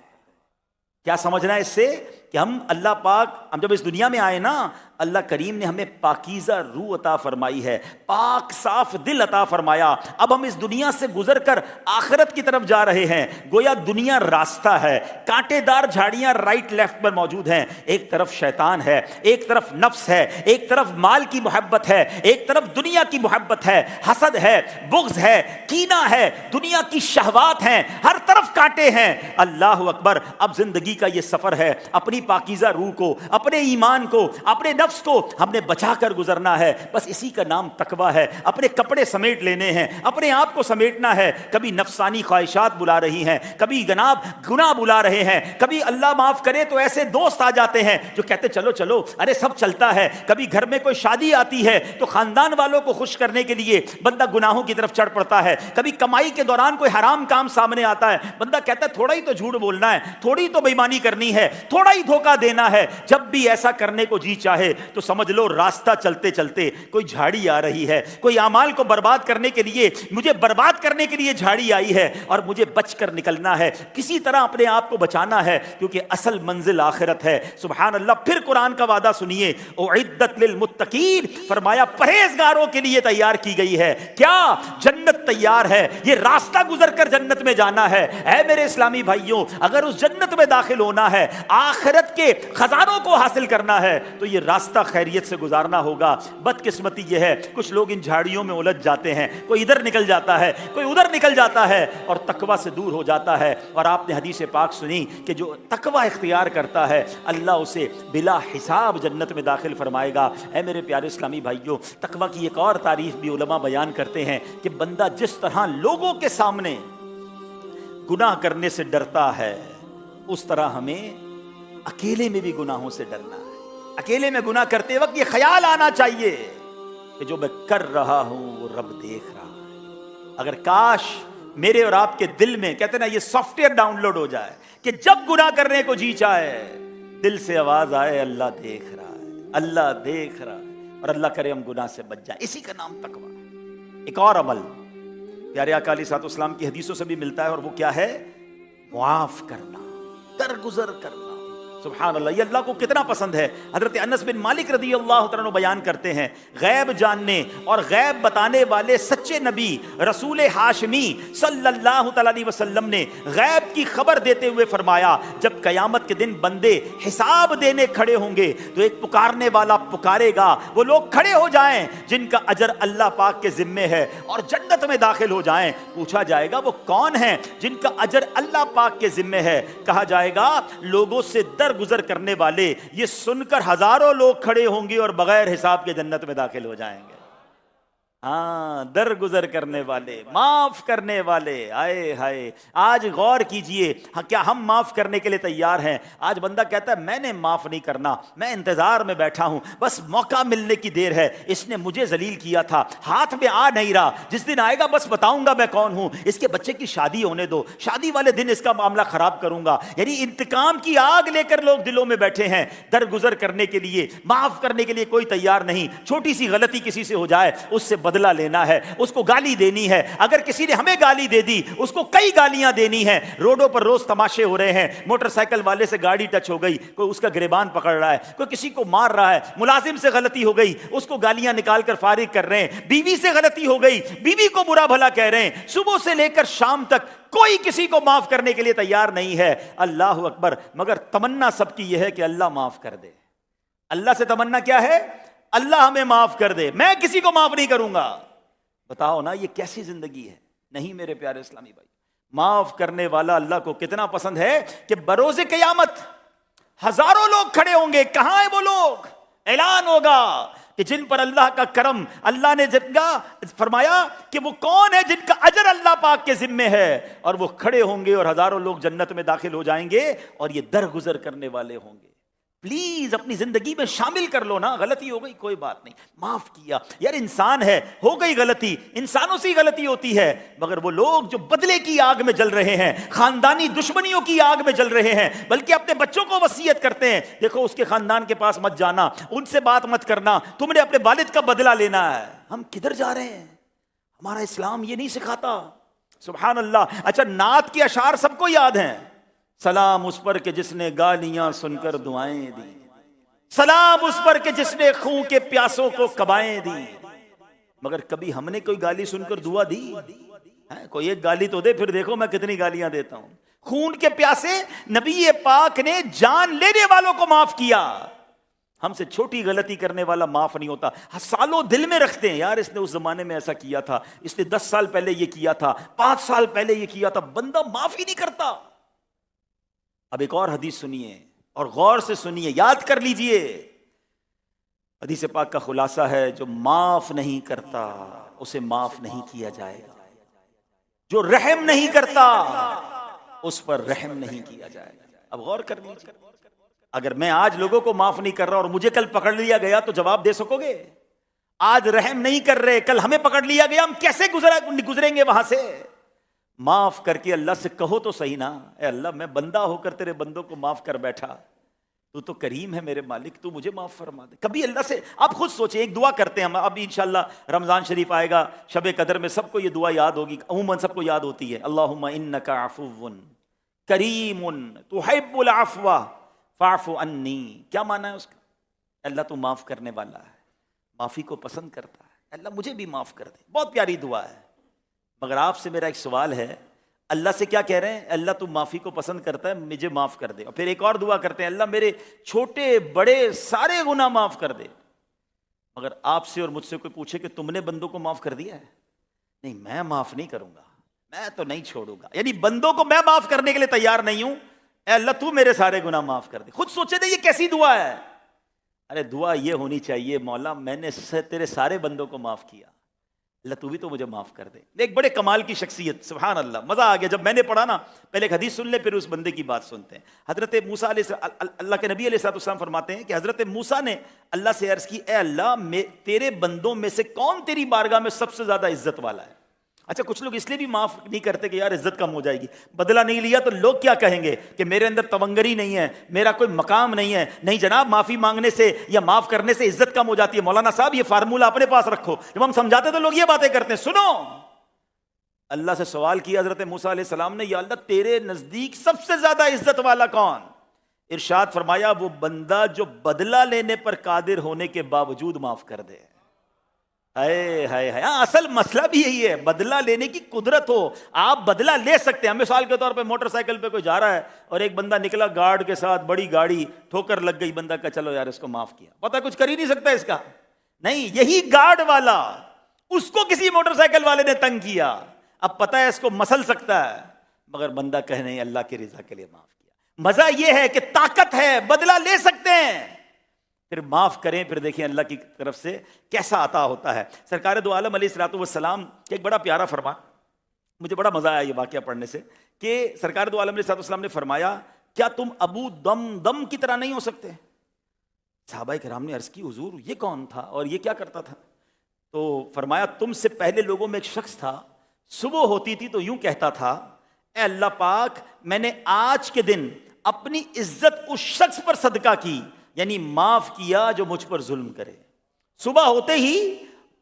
کیا سمجھنا ہے اس سے؟ کہ ہم اللہ پاک، ہم جب اس دنیا میں آئے نا، اللہ کریم نے ہمیں پاکیزہ روح عطا فرمائی ہے، پاک صاف دل عطا فرمایا۔ اب ہم اس دنیا سے گزر کر آخرت کی طرف جا رہے ہیں، گویا دنیا راستہ ہے، کانٹے دار جھاڑیاں رائٹ لیفٹ پر موجود ہیں، ایک طرف شیطان ہے، ایک طرف نفس ہے، ایک طرف مال کی محبت ہے، ایک طرف دنیا کی محبت ہے، حسد ہے، بغض ہے، کینہ ہے، دنیا کی شہوات ہیں، ہر طرف کانٹے ہیں۔ اللہ اکبر۔ اب زندگی کا یہ سفر ہے، اپنی پاکیزہ روح کو، اپنے ایمان کو، اپنے نفس کو ہم نے بچا کر گزرنا ہے، بس اسی کا نام تقویٰ ہے۔ اپنے کپڑے سمیٹ لینے ہیں، اپنے آپ کو سمیٹنا ہے۔ کبھی نفسانی خواہشات بلا رہی ہیں، کبھی جناب گناہ بلا رہے ہیں، کبھی اللہ معاف کرے تو ایسے دوست آ جاتے ہیں جو کہتے چلو چلو، ارے سب چلتا ہے۔ کبھی گھر میں کوئی شادی آتی ہے تو خاندان والوں کو خوش کرنے کے لیے بندہ گناہوں کی طرف چڑھ پڑتا ہے۔ کبھی کمائی کے دوران کوئی حرام کام سامنے آتا ہے، بندہ کہتا ہے تھوڑا ہی تو جھوٹ بولنا ہے، تھوڑی تو بےایمانی کرنی ہے، تھوڑا ہی دھوکہ دینا ہے۔ جب بھی ایسا کرنے کو جی چاہے تو سمجھ لو راستہ چلتے چلتے کوئی جھاڑی آ رہی ہے، کوئی اعمال کو برباد کرنے کے لیے، مجھے برباد کرنے کے لیے جھاڑی آئی ہے، اور مجھے بچ کر نکلنا ہے، کسی طرح اپنے آپ کو بچانا ہے، کیونکہ اصل منزل آخرت ہے۔ سبحان اللہ۔ پھر قرآن کا وعدہ سنیے، اعدت للمتقین، فرمایا پرہیزگاروں کے لیے تیار کی گئی ہے۔ کیا؟ جنت تیار ہے، یہ راستہ گزر کر جنت میں جانا ہے۔ اے میرے اسلامی بھائیوں، اگر اس جنت میں داخل ہونا ہے، آخرت کے خزانوں کو حاصل کرنا ہے، تو یہ راستہ خیریت سے گزارنا ہوگا۔ بدقسمتی یہ ہے کچھ لوگ ان جھاڑیوں میں الجھ جاتے ہیں، کوئی ادھر نکل جاتا ہے، کوئی ادھر نکل جاتا ہے، اور تقویٰ سے دور ہو جاتا ہے۔ اور آپ نے حدیث پاک سنی کہ جو تقویٰ اختیار کرتا ہے اللہ اسے بلا حساب جنت میں داخل فرمائے گا۔ اے میرے پیارے اسلامی بھائیوں، تقویٰ کی ایک اور تعریف بھی علماء بیان کرتے ہیں کہ بندہ جس طرح لوگوں کے سامنے گناہ کرنے سے ڈرتا ہے، اس طرح ہمیں اکیلے میں بھی گناہوں سے ڈرنا ہے۔ اکیلے میں گناہ کرتے وقت یہ خیال آنا چاہیے کہ جو میں کر رہا ہوں وہ رب دیکھ رہا ہے۔ اگر کاش میرے اور آپ کے دل میں، کہتے ہیں نا، یہ سافٹ ویئر ڈاؤن لوڈ ہو جائے کہ جب گناہ کرنے کو جی چاہے دل سے آواز آئے اللہ دیکھ رہا ہے، اللہ دیکھ رہا ہے، اور اللہ کرے ہم گناہ سے بچ جائیں۔ اسی کا نام تقویٰ ہے۔ ایک اور عمل پیارے آقا علیہ الصلوۃ والسلام کی حدیثوں سے بھی ملتا ہے، اور وہ کیا ہے؟ معاف کرنا، درگزر کرنا۔ سبحان اللہ، یہ اللہ کو کتنا پسند ہے۔ حضرت انس بن مالک رضی اللہ تعالیٰ عنہ بیان کرتے ہیں، غیب جاننے اور غیب بتانے والے سچے نبی رسول ہاشمی صلی اللہ تعالیٰ علیہ وسلم نے غیب کی خبر دیتے ہوئے فرمایا، جب قیامت کے دن بندے حساب دینے کھڑے ہوں گے تو ایک پکارنے والا پکارے گا، وہ لوگ کھڑے ہو جائیں جن کا اجر اللہ پاک کے ذمے ہے اور جنت میں داخل ہو جائیں۔ پوچھا جائے گا وہ کون ہیں جن کا اجر اللہ پاک کے ذمے ہے؟ کہا جائے گا لوگوں سے گزر کرنے والے۔ یہ سن کر ہزاروں لوگ کھڑے ہوں گے اور بغیر حساب کے جنت میں داخل ہو جائیں گے۔ ہاں، درگزر کرنے والے، معاف کرنے والے۔ آئے ہائے، آج غور کیجئے، کیا ہم معاف کرنے کے لیے تیار ہیں؟ آج بندہ کہتا ہے میں نے معاف نہیں کرنا، میں انتظار میں بیٹھا ہوں، بس موقع ملنے کی دیر ہے، اس نے مجھے ذلیل کیا تھا، ہاتھ میں آ نہیں رہا، جس دن آئے گا بس بتاؤں گا میں کون ہوں، اس کے بچے کی شادی ہونے دو، شادی والے دن اس کا معاملہ خراب کروں گا۔ یعنی انتقام کی آگ لے کر لوگ دلوں میں بیٹھے ہیں، درگزر کرنے کے لیے، معاف کرنے کے لیے کوئی تیار نہیں۔ چھوٹی سی غلطی کسی سے ہو جائے، اس سے بدلہ لینا ہے، اس کو گالی دینی ہے، اگر کسی نے ہمیں گالی دے دی اس کو کئی گالیاں دینی ہیں۔ روڈوں پر روز تماشے ہو رہے ہیں، موٹر سائیکل والے سے گاڑی ٹچ ہو گئی، کوئی اس کا گریبان پکڑ رہا ہے، کوئی کسی کو مار رہا ہے، ملازم سے غلطی ہو گئی اس کو گالیاں نکال کر فارغ کر رہے ہیں، بیوی سے غلطی ہو گئی بیوی کو برا بھلا کہہ رہے ہیں، صبح سے لے کر شام تک کوئی کسی کو معاف کرنے کے لیے تیار نہیں ہے۔ اللہ اکبر۔ مگر تمنا سب کی یہ ہے کہ اللہ معاف کر دے۔ اللہ سے تمنا کیا ہے؟ اللہ ہمیں معاف کر دے، میں کسی کو معاف نہیں کروں گا۔ بتاؤ نا یہ کیسی زندگی ہے؟ نہیں میرے پیارے اسلامی بھائی، معاف کرنے والا اللہ کو کتنا پسند ہے کہ بروز قیامت ہزاروں لوگ کھڑے ہوں گے۔ کہاں ہیں وہ لوگ؟ اعلان ہوگا کہ جن پر اللہ کا کرم، اللہ نے فرمایا کہ وہ کون ہے جن کا اجر اللہ پاک کے ذمے ہے، اور وہ کھڑے ہوں گے اور ہزاروں لوگ جنت میں داخل ہو جائیں گے اور یہ درگزر کرنے والے ہوں گے۔ پلیز اپنی زندگی میں شامل کر لو نا، غلطی ہو گئی کوئی بات نہیں، معاف کیا یار، انسان ہے، ہو گئی غلطی، انسانوں سے ہی غلطی ہوتی ہے، مگر وہ لوگ جو بدلے کی آگ میں جل رہے ہیں، خاندانی دشمنیوں کی آگ میں جل رہے ہیں، بلکہ اپنے بچوں کو وصیت کرتے ہیں، دیکھو اس کے خاندان کے پاس مت جانا، ان سے بات مت کرنا، تم نے اپنے والد کا بدلہ لینا ہے۔ ہم کدھر جا رہے ہیں؟ ہمارا اسلام یہ نہیں سکھاتا۔ سبحان اللہ۔ اچھا، نعت کے اشعار سب کو یاد ہیں، سلام اس پر کہ جس نے گالیاں سن کر دعائیں دی، سلام اس پر کہ جس نے خون کے پیاسوں کو کبائیں دی، مگر کبھی ہم نے کوئی گالی سن کر دعا دی؟ کوئی ایک گالی تو دے، پھر دیکھو میں کتنی گالیاں دیتا ہوں۔ خون کے پیاسے نبی پاک نے جان لینے والوں کو معاف کیا۔ ہم سے چھوٹی غلطی کرنے والا معاف نہیں ہوتا، سالوں دل میں رکھتے ہیں، یار اس نے اس زمانے میں ایسا کیا تھا، اس نے 10 سال پہلے یہ کیا تھا، 5 سال پہلے یہ کیا تھا، بندہ معاف ہی نہیں کرتا۔ اب ایک اور حدیث سنیے اور غور سے سنیے، یاد کر لیجئے۔ حدیث پاک کا خلاصہ ہے، جو معاف نہیں کرتا اسے معاف نہیں کیا جائے گا، جو رحم نہیں کرتا اس پر رحم نہیں کیا جائے گا۔ اب غور کر لیجئے، اگر میں آج لوگوں کو معاف نہیں کر رہا اور مجھے کل پکڑ لیا گیا تو جواب دے سکو گے؟ آج رحم نہیں کر رہے، کل ہمیں پکڑ لیا گیا، ہم کیسے گزریں گے وہاں سے؟ معاف کر کے اللہ سے کہو تو صحیح نا، اے اللہ میں بندہ ہو کر تیرے بندوں کو معاف کر بیٹھا، تو کریم ہے میرے مالک، تو مجھے معاف فرما دے۔ کبھی اللہ سے آپ خود سوچیں، ایک دعا کرتے ہیں ہم، اب انشاءاللہ رمضان شریف آئے گا، شب قدر میں سب کو یہ دعا یاد ہوگی، عموماً سب کو یاد ہوتی ہے، اللہم انک عفو کریم تحب العفو فاعف عنی۔ کیا معنی ہے اس کا؟ اللہ تو معاف کرنے والا ہے، معافی کو پسند کرتا ہے، اللہ مجھے بھی معاف کر دے۔ بہت پیاری دعا ہے، مگر آپ سے میرا ایک سوال ہے، اللہ سے کیا کہہ رہے ہیں؟ اللہ تو معافی کو پسند کرتا ہے، مجھے معاف کر دے۔ اور پھر ایک اور دعا کرتے ہیں، اللہ میرے چھوٹے بڑے سارے گناہ معاف کر دے۔ مگر آپ سے اور مجھ سے کوئی پوچھے کہ تم نے بندوں کو معاف کر دیا ہے؟ نہیں، میں معاف نہیں کروں گا، میں تو نہیں چھوڑوں گا، یعنی بندوں کو میں معاف کرنے کے لیے تیار نہیں ہوں، اے اللہ تو میرے سارے گناہ معاف کر دے۔ خود سوچے تھے یہ کیسی دعا ہے؟ ارے دعا یہ ہونی چاہیے، مولا میں نے تیرے سارے بندوں کو معاف کیا، اللہ تو بھی تو مجھے معاف کر دے۔ ایک بڑے کمال کی شخصیت، سبحان اللہ، مزہ آ گیا جب میں نے پڑھا نا۔ پہلے ایک حدیث سن لے، پھر اس بندے کی بات سنتے ہیں۔ حضرت موسیٰ اللہ کے نبی علیہ السلام فرماتے ہیں کہ حضرت موسیٰ نے اللہ سے عرض کی، اے اللہ تیرے بندوں میں سے کون تیری بارگاہ میں سب سے زیادہ عزت والا ہے؟ اچھا، کچھ لوگ اس لیے بھی معاف نہیں کرتے کہ یار عزت کم ہو جائے گی، بدلہ نہیں لیا تو لوگ کیا کہیں گے کہ میرے اندر تونگری نہیں ہے، میرا کوئی مقام نہیں ہے۔ نہیں جناب، معافی مانگنے سے یا معاف کرنے سے عزت کم ہو جاتی ہے۔ مولانا صاحب یہ فارمولہ اپنے پاس رکھو، جب ہم سمجھاتے تو لوگ یہ باتیں کرتے ہیں۔ سنو، اللہ سے سوال کیا حضرت موسیٰ علیہ السلام نے، یا اللہ تیرے نزدیک سب سے زیادہ عزت والا کون؟ ارشاد فرمایا، وہ بندہ جو بدلہ لینے پر قادر ہونے کے باوجود معاف کر دے۔ اصل مسئلہ بھی یہی ہے، بدلہ لینے کی قدرت ہو، آپ بدلہ لے سکتے ہیں۔ مثال کے طور پہ موٹر سائیکل پہ کوئی جا رہا ہے اور ایک بندہ نکلا گارڈ کے ساتھ، بڑی گاڑی، ٹھوکر لگ گئی، بندہ کا چلو یار اس کو معاف کیا، پتہ کچھ کر ہی نہیں سکتا اس کا، نہیں، یہی گارڈ والا اس کو کسی موٹر سائیکل والے نے تنگ کیا، اب پتہ ہے اس کو مسل سکتا ہے، مگر بندہ کہہ نہیں اللہ کی رضا کے لیے معاف کیا۔ مزہ یہ ہے کہ طاقت ہے، بدلہ لے سکتے ہیں، پھر معاف کریں، پھر دیکھیں اللہ کی طرف سے کیسا عطا ہوتا ہے۔ سرکار دو عالم علیہ الصلوۃ والسلام کے ایک بڑا پیارا فرمان، مجھے بڑا مزہ آیا یہ واقعہ پڑھنے سے، کہ سرکار دو عالم علیہ الصلوۃ والسلام نے فرمایا، کیا تم ابو دم کی طرح نہیں ہو سکتے؟ صحابہ کرام نے عرض کی، حضور یہ کون تھا اور یہ کیا کرتا تھا؟ تو فرمایا، تم سے پہلے لوگوں میں ایک شخص تھا، صبح ہوتی تھی تو یوں کہتا تھا، اے اللہ پاک، میں نے آج کے دن اپنی عزت اس شخص پر صدقہ کی، یعنی معاف کیا جو مجھ پر ظلم کرے۔ صبح ہوتے ہی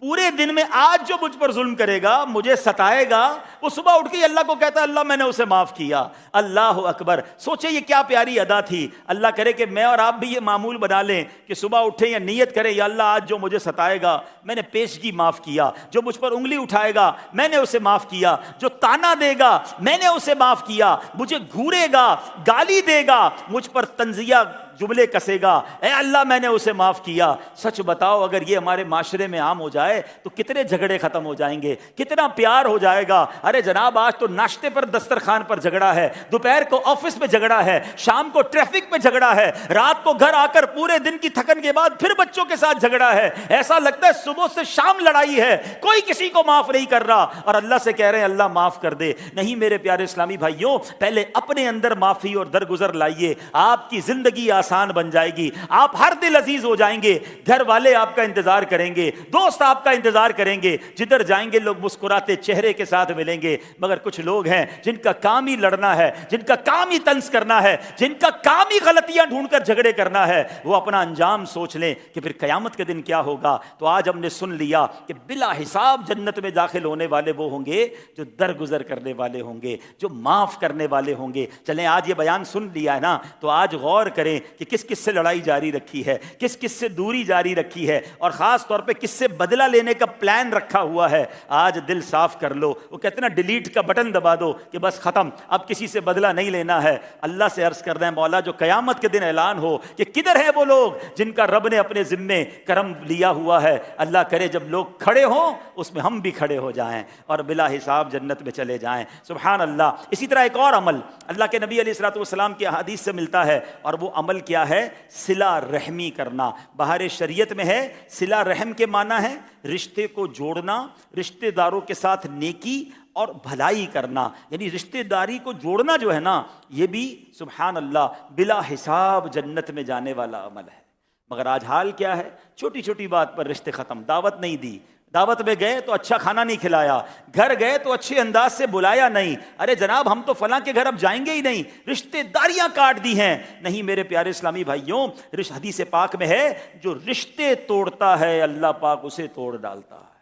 پورے دن میں آج جو مجھ پر ظلم کرے گا، مجھے ستائے گا، وہ صبح اٹھ کے اللہ کو کہتا ہے اللہ میں نے اسے معاف کیا۔ اللہ اکبر، سوچے یہ کیا پیاری ادا تھی۔ اللہ کرے کہ میں اور آپ بھی یہ معمول بنا لیں کہ صبح اٹھیں یا نیت کریں، یا اللہ آج جو مجھے ستائے گا میں نے پیشگی معاف کیا، جو مجھ پر انگلی اٹھائے گا میں نے اسے معاف کیا، جو تانا دے گا میں نے اسے معاف کیا، مجھے گھورے گا، گالی دے گا، مجھ پر طنزیہ جملے کسے گا، اے اللہ میں نے اسے معاف کیا۔ سچ بتاؤ اگر یہ ہمارے معاشرے میں عام ہو جائے تو کتنے جھگڑے ختم ہو جائیں گے، کتنا پیار ہو جائے گا۔ ارے جناب آج تو ناشتے پر دسترخوان پر جھگڑا ہے، دوپہر کو آفس میں جھگڑا ہے، شام کو ٹریفک میں جھگڑا ہے، رات کو گھر آ کر پورے دن کی تھکن کے بعد پھر بچوں کے ساتھ جھگڑا ہے۔ ایسا لگتا ہے صبح سے شام لڑائی ہے، کوئی کسی کو معاف نہیں کر رہا، اور اللہ سے کہہ رہے ہیں اللہ معاف کر دے۔ نہیں میرے پیارے اسلامی بھائیوں، پہلے اپنے اندر معافی اور درگزر لائیے، آپ کی زندگی آسان بن جائے گی، آپ ہر دل عزیز ہو جائیں گے، گھر والے آپ کا انتظار کریں گے، دوست آپ کا انتظار کریں گے، جدھر جائیں گے لوگ مسکراتے چہرے کے ساتھ ملیں گے۔ مگر کچھ لوگ ہیں جن کا کام ہی لڑنا ہے، جن کا کام ہی طنز کرنا ہے، جن کا کام ہی غلطیاں ڈھونڈ کر جھگڑے کرنا ہے، وہ اپنا انجام سوچ لیں کہ پھر قیامت کے دن کیا ہوگا۔ تو آج ہم نے سن لیا کہ بلا حساب جنت میں داخل ہونے والے وہ ہوں گے جو درگزر کرنے والے ہوں گے، جو معاف کرنے والے ہوں گے۔ چلیں آج یہ بیان سن لیا ہے نا، تو آج غور کریں کہ کس کس سے لڑائی جاری رکھی ہے، کس کس سے دوری جاری رکھی ہے، اور خاص طور پہ کس سے بدلہ لینے کا پلان رکھا ہوا ہے۔ آج دل صاف کر لو، وہ کہتے ہیں نا ڈیلیٹ کا بٹن دبا دو کہ بس ختم، اب کسی سے بدلہ نہیں لینا ہے۔ اللہ سے عرض کر رہے ہیں مولا جو قیامت کے دن اعلان ہو کہ کدھر ہے وہ لوگ جن کا رب نے اپنے ذمے کرم لیا ہوا ہے، اللہ کرے جب لوگ کھڑے ہوں اس میں ہم بھی کھڑے ہو جائیں اور بلا حساب جنت میں چلے جائیں۔ سبحان اللہ۔ اسی طرح ایک اور عمل اللہ کے نبی علیہ الصلوۃ والسلام کی احادیث سے ملتا ہے، اور وہ عمل کیا ہے؟ صلہ رحمی کرنا۔ بہار شریعت میں ہے صلہ رحم کے معنی ہے رشتے کو جوڑنا، رشتے داروں کے ساتھ نیکی اور بھلائی کرنا، یعنی رشتے داری کو جوڑنا جو ہے نا، یہ بھی سبحان اللہ بلا حساب جنت میں جانے والا عمل ہے۔ مگر آج حال کیا ہے؟ چھوٹی چھوٹی بات پر رشتے ختم، دعوت نہیں دی، دعوت میں گئے تو اچھا کھانا نہیں کھلایا، گھر گئے تو اچھے انداز سے بلایا نہیں، ارے جناب ہم تو فلاں کے گھر اب جائیں گے ہی نہیں، رشتے داریاں کاٹ دی ہیں۔ نہیں میرے پیارے اسلامی بھائیوں، حدیث پاک میں ہے جو رشتے توڑتا ہے اللہ پاک اسے توڑ ڈالتا ہے۔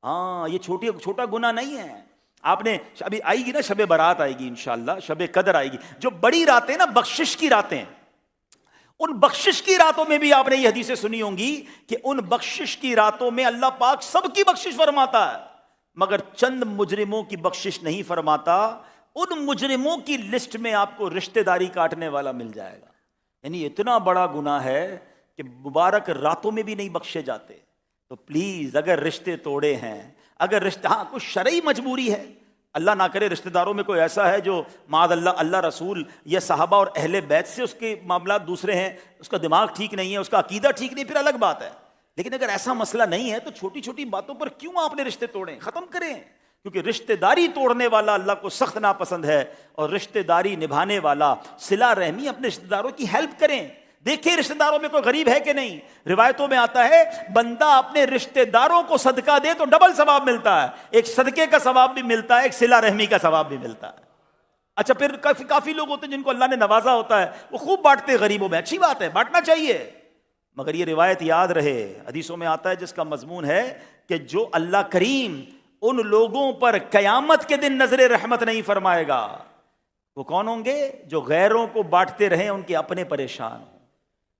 ہاں یہ چھوٹا گناہ نہیں ہے۔ آپ نے ابھی آئے گی نا شب برات آئے گی انشاءاللہ، شب قدر آئے گی، جو بڑی راتیں نا بخشش کی راتیں، ان بخشش کی راتوں میں بھی آپ نے یہ حدیثیں سنی ہوں گی کہ ان بخشش کی راتوں میں اللہ پاک سب کی بخشش فرماتا ہے، مگر چند مجرموں کی بخشش نہیں فرماتا۔ ان مجرموں کی لسٹ میں آپ کو رشتہ داری کاٹنے والا مل جائے گا۔ یعنی اتنا بڑا گناہ ہے کہ مبارک راتوں میں بھی نہیں بخشے جاتے۔ تو پلیز اگر رشتے توڑے ہیں، اگر رشتہ، ہاں کچھ شرعی مجبوری ہے، اللہ نہ کرے رشتہ داروں میں کوئی ایسا ہے جو معاذ اللہ رسول یا صحابہ اور اہل بیت سے اس کے معاملات دوسرے ہیں، اس کا دماغ ٹھیک نہیں ہے، اس کا عقیدہ ٹھیک نہیں، پھر الگ بات ہے۔ لیکن اگر ایسا مسئلہ نہیں ہے تو چھوٹی چھوٹی باتوں پر کیوں آپ نے رشتے توڑیں؟ ختم کریں، کیونکہ رشتہ داری توڑنے والا اللہ کو سخت ناپسند ہے، اور رشتہ داری نبھانے والا، صلہ رحمی، اپنے رشتہ داروں کی ہیلپ کریں۔ دیکھیں رشتہ داروں میں کوئی غریب ہے کہ نہیں؟ روایتوں میں آتا ہے بندہ اپنے رشتہ داروں کو صدقہ دے تو ڈبل ثواب ملتا ہے، ایک صدقے کا ثواب بھی ملتا ہے، ایک صلہ رحمی کا ثواب بھی ملتا ہے۔ اچھا پھر کافی لوگ ہوتے ہیں جن کو اللہ نے نوازا ہوتا ہے، وہ خوب بانٹتے غریبوں میں، اچھی بات ہے، بانٹنا چاہیے، مگر یہ روایت یاد رہے، حدیثوں میں آتا ہے جس کا مضمون ہے کہ جو اللہ کریم ان لوگوں پر قیامت کے دن نظر رحمت نہیں فرمائے گا، وہ کون ہوں گے؟ جو غیروں کو بانٹتے رہیں، ان کے اپنے پریشان ہوں۔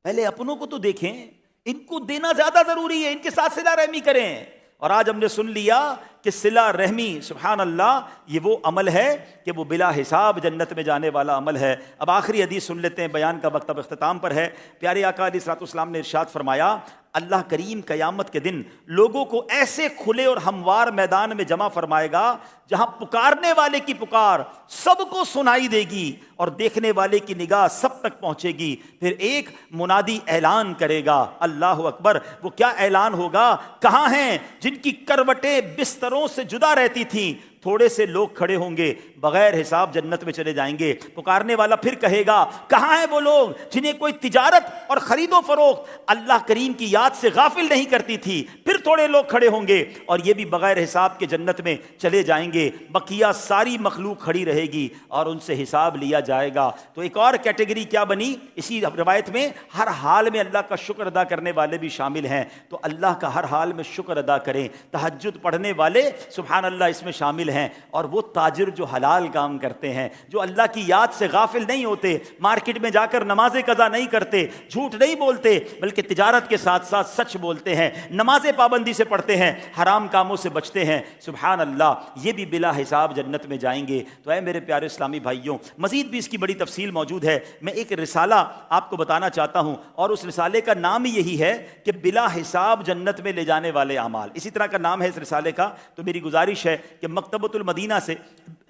پہلے اپنوں کو تو دیکھیں، ان کو دینا زیادہ ضروری ہے، ان کے ساتھ صلہ رحمی کریں۔ اور آج ہم نے سن لیا کہ صلہ رحمی سبحان اللہ یہ وہ عمل ہے کہ وہ بلا حساب جنت میں جانے والا عمل ہے۔ اب آخری حدیث سن لیتے ہیں، بیان کا وقت اب اختتام پر ہے۔ پیارے آقا علیہ الصلوۃ والسلام نے ارشاد فرمایا اللہ کریم قیامت کے دن لوگوں کو ایسے کھلے اور ہموار میدان میں جمع فرمائے گا جہاں پکارنے والے کی پکار سب کو سنائی دے گی اور دیکھنے والے کی نگاہ سب تک پہنچے گی۔ پھر ایک منادی اعلان کرے گا، اللہ اکبر۔ وہ کیا اعلان ہوگا؟ کہاں ہیں جن کی کروٹیں بستروں سے جدا رہتی تھیں؟ تھوڑے سے لوگ کھڑے ہوں گے، بغیر حساب جنت میں چلے جائیں گے۔ پکارنے والا پھر کہے گا کہاں ہیں وہ لوگ جنہیں کوئی تجارت اور خرید و فروخت اللہ کریم کی یاد سے غافل نہیں کرتی تھی؟ پھر تھوڑے لوگ کھڑے ہوں گے اور یہ بھی بغیر حساب کے جنت میں چلے جائیں گے۔ بقیہ ساری مخلوق کھڑی رہے گی اور ان سے حساب لیا جائے گا۔ تو ایک اور کیٹیگری کیا بنی اسی روایت میں؟ ہر حال میں اللہ کا شکر ادا کرنے والے بھی شامل ہیں۔ تو اللہ کا ہر حال میں شکر ادا کریں۔ تہجد پڑھنے والے سبحان اللہ اس میں شامل غافل ہیں، اور وہ تاجر جو حلال کام کرتے ہیں، جو اللہ کی یاد سے غافل نہیں ہوتے، مارکیٹ میں جا کر نماز قضا نہیں کرتے، جھوٹ نہیں بولتے، بلکہ تجارت کے ساتھ ساتھ سچ بولتے ہیں، نمازیں پابندی سے پڑھتے ہیں، حرام کاموں سے بچتے ہیں، سبحان اللہ، یہ بھی بلا حساب جنت میں جائیں گے۔ تو اے میرے پیارے اسلامی بھائیوں، مزید بھی اس کی بڑی تفصیل موجود ہے، میں ایک رسالہ آپ کو بتانا چاہتا ہوں، اور اس رسالے کا نام ہی یہی ہے کہ بلا حساب جنت میں لے جانے والے اعمال، اسی طرح کا نام ہے اس رسالے کا۔ تو میری گزارش ہے کہ مکتبۃ المدینہ سے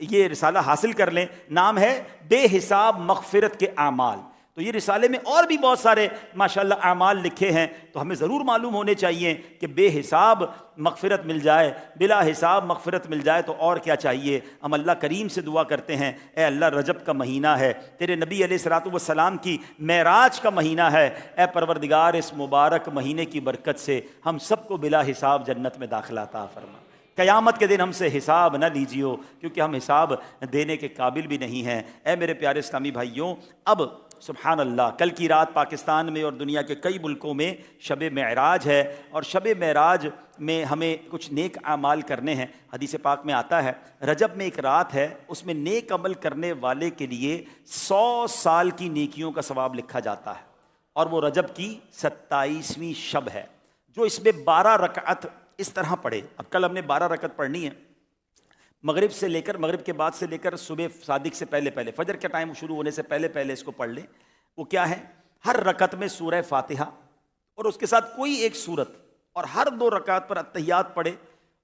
یہ رسالہ حاصل کر لیں، نام ہے بے حساب مغفرت کے اعمال۔ تو یہ رسالے میں اور بھی بہت سارے ماشاءاللہ اعمال لکھے ہیں، تو ہمیں ضرور معلوم ہونے چاہیے کہ بے حساب مغفرت مل جائے، بلا حساب مغفرت مل جائے تو اور کیا چاہیے۔ ہم اللہ کریم سے دعا کرتے ہیں، اے اللہ رجب کا مہینہ ہے، تیرے نبی علیہ الصلوۃ والسلام کی معراج کا مہینہ ہے، اے پروردگار اس مبارک مہینے کی برکت سے ہم سب کو بلا حساب جنت میں داخلہ عطا فرما۔ قیامت کے دن ہم سے حساب نہ لیجیو، کیونکہ ہم حساب دینے کے قابل بھی نہیں ہیں۔ اے میرے پیارے اسلامی بھائیوں، اب سبحان اللہ، کل کی رات پاکستان میں اور دنیا کے کئی ملکوں میں شب معراج ہے، اور شب معراج میں ہمیں کچھ نیک اعمال کرنے ہیں۔ حدیث پاک میں آتا ہے رجب میں ایک رات ہے، اس میں نیک عمل کرنے والے کے لیے 100 سال کی نیکیوں کا ثواب لکھا جاتا ہے، اور وہ رجب کی 27ویں شب ہے، جو اس میں 12 رکعت اس طرح پڑھے۔ اب کل ہم نے 12 رکعت پڑھنی ہے، مغرب سے لے کر، مغرب کے بعد سے لے کر صبح صادق سے پہلے پہلے، فجر کا ٹائم شروع ہونے سے پہلے پہلے اس کو پڑھ لیں۔ وہ کیا ہے؟ ہر رکعت میں سورہ فاتحہ اور اس کے ساتھ کوئی ایک سورت، اور ہر 2 رکعت پر اتحیات پڑھے،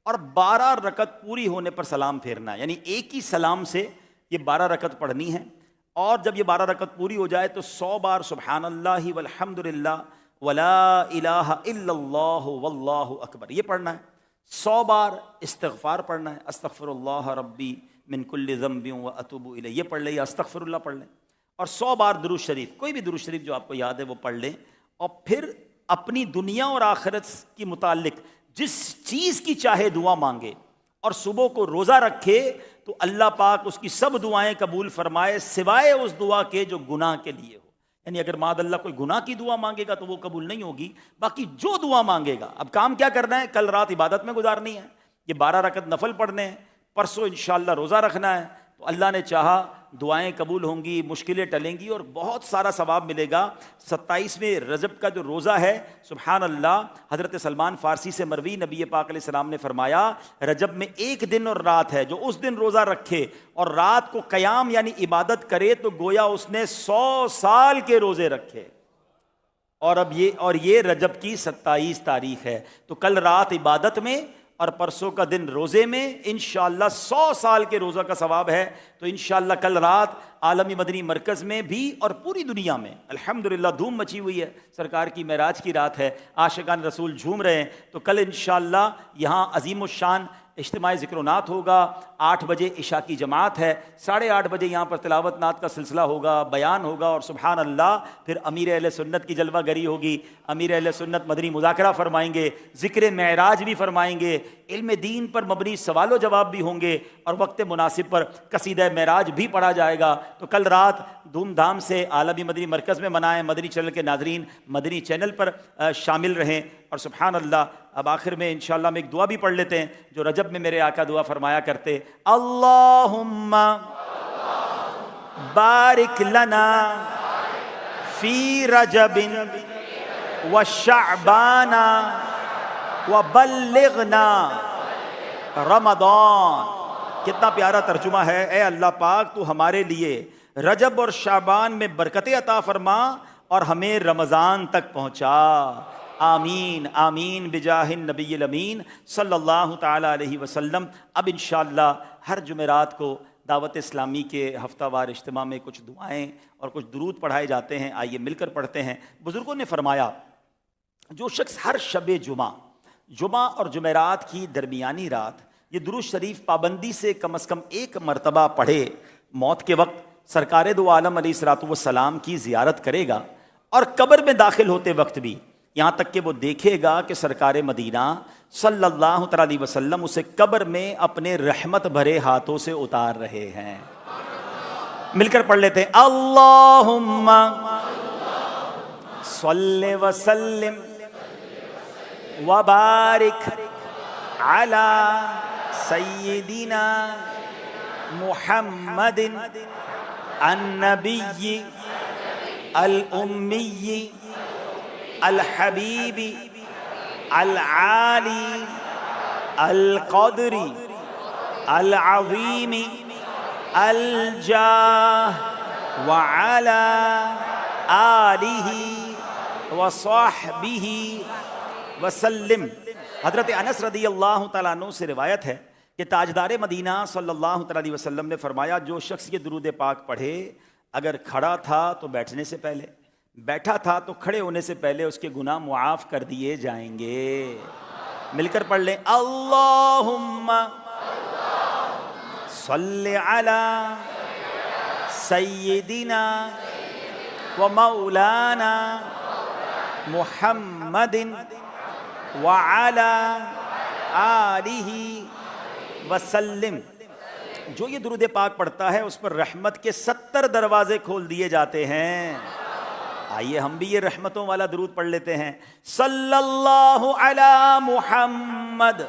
اور 12 رکعت پوری ہونے پر سلام پھیرنا ہے، یعنی ایک ہی سلام سے یہ 12 رکعت پڑھنی ہے۔ اور جب یہ 12 رکعت پوری ہو جائے تو 100 بار سبحان اللہ والحمد للہ ولا الہ الا اللہ واللہ اکبر یہ پڑھنا ہے۔ 100 بار استغفار پڑھنا ہے، استغفر اللہ ربی من کل ذنب واتوب الیہ یہ پڑھ لیں، یا استغفر اللہ پڑھ لیں، اور 100 بار درود شریف، کوئی بھی درود شریف جو آپ کو یاد ہے وہ پڑھ لیں، اور پھر اپنی دنیا اور آخرت کی متعلق جس چیز کی چاہے دعا مانگے، اور صبح کو روزہ رکھے تو اللہ پاک اس کی سب دعائیں قبول فرمائے، سوائے اس دعا کے جو گناہ کے لیے ہو۔ یعنی اگر معاذ اللہ کوئی گناہ کی دعا مانگے گا تو وہ قبول نہیں ہوگی، باقی جو دعا مانگے گا۔ اب کام کیا کرنا ہے؟ کل رات عبادت میں گزارنی ہے، یہ 12 رکعت نفل پڑھنے ہیں، پرسوں انشاءاللہ روزہ رکھنا ہے، تو اللہ نے چاہا دعائیں قبول ہوں گی، مشکلیں ٹلیں گی، اور بہت سارا ثواب ملے گا۔ 27ویں رجب کا جو روزہ ہے، سبحان اللہ، حضرت سلمان فارسی سے مروی، نبی پاک علیہ السلام نے فرمایا رجب میں ایک دن اور رات ہے، جو اس دن روزہ رکھے اور رات کو قیام یعنی عبادت کرے تو گویا اس نے 100 سال کے روزے رکھے۔ اور یہ رجب کی 27 تاریخ ہے، تو کل رات عبادت میں اور پرسوں کا دن روزے میں انشاءاللہ 100 سال کے روزہ کا ثواب ہے۔ تو انشاءاللہ کل رات عالمی مدنی مرکز میں بھی اور پوری دنیا میں الحمدللہ دھوم مچی ہوئی ہے، سرکار کی معراج کی رات ہے، عاشقان رسول جھوم رہے ہیں۔ تو کل انشاءاللہ یہاں عظیم الشان اجتماع ذکر و نعت ہوگا، 8 بجے عشاء کی جماعت ہے، 8:30 بجے یہاں پر تلاوت نعت کا سلسلہ ہوگا، بیان ہوگا، اور سبحان اللہ پھر امیر اہل سنت کی جلوہ گری ہوگی، امیر اہل سنت مدنی مذاکرہ فرمائیں گے، ذکر معراج بھی فرمائیں گے، علم دین پر مبنی سوال و جواب بھی ہوں گے، اور وقت مناسب پر قصیدہ معراج بھی پڑھا جائے گا۔ تو کل رات دھوم دھام سے عالمی مدنی مرکز میں منائیں، مدنی چینل کے ناظرین مدنی چینل پر شامل رہیں، اور سبحان اللہ اب آخر میں انشاءاللہ ہم ایک دعا بھی پڑھ لیتے ہیں جو رجب میں میرے آقا دعا فرمایا کرتے، اللہم بارک لنا فی رجب وشعبان وبلغنا رمضان۔ کتنا پیارا ترجمہ ہے، اے اللہ پاک تو ہمارے لیے رجب اور شعبان میں برکتیں عطا فرما اور ہمیں رمضان تک پہنچا، آمین آمین بجاہ النبی الامین صلی اللہ تعالی علیہ وسلم۔ اب انشاءاللہ ہر جمعرات کو دعوت اسلامی کے ہفتہ وار اجتماع میں کچھ دعائیں اور کچھ درود پڑھائے جاتے ہیں، آئیے مل کر پڑھتے ہیں۔ بزرگوں نے فرمایا جو شخص ہر شب جمعہ اور جمعرات کی درمیانی رات یہ درود شریف پابندی سے کم از کم 1 مرتبہ پڑھے، موت کے وقت سرکار دو عالم علیہ الصلوۃ والسلام کی زیارت کرے گا، اور قبر میں داخل ہوتے وقت بھی یہاں تک کہ وہ دیکھے گا کہ سرکار مدینہ صلی اللہ تعالی علیہ وسلم اسے قبر میں اپنے رحمت بھرے ہاتھوں سے اتار رہے ہیں۔ مل کر پڑھ لیتے ہیں، اللہم صلی وسلم وبارک علی سیدنا محمد النبی الامی الحبیب العالی القدر العظیم الجاہ وعلی آلہ وصحبہ وسلم۔ حضرت انس رضی اللہ تعالیٰ عنہ سے روایت ہے کہ تاجدار مدینہ صلی اللہ تعالیٰ علیہ وسلم نے فرمایا، جو شخص یہ درود پاک پڑھے، اگر کھڑا تھا تو بیٹھنے سے پہلے، بیٹھا تھا تو کھڑے ہونے سے پہلے اس کے گناہ معاف کر دیے جائیں گے۔ مل کر پڑھ لیں، اللہم صلی علی سیدنا و مولانا محمد وعلی آلہ وسلم۔ جو یہ درود پاک پڑھتا ہے اس پر رحمت کے 70 دروازے کھول دیے جاتے ہیں۔ آئیے ہم بھی یہ رحمتوں والا درود پڑھ لیتے ہیں۔ صلی اللہ علی محمد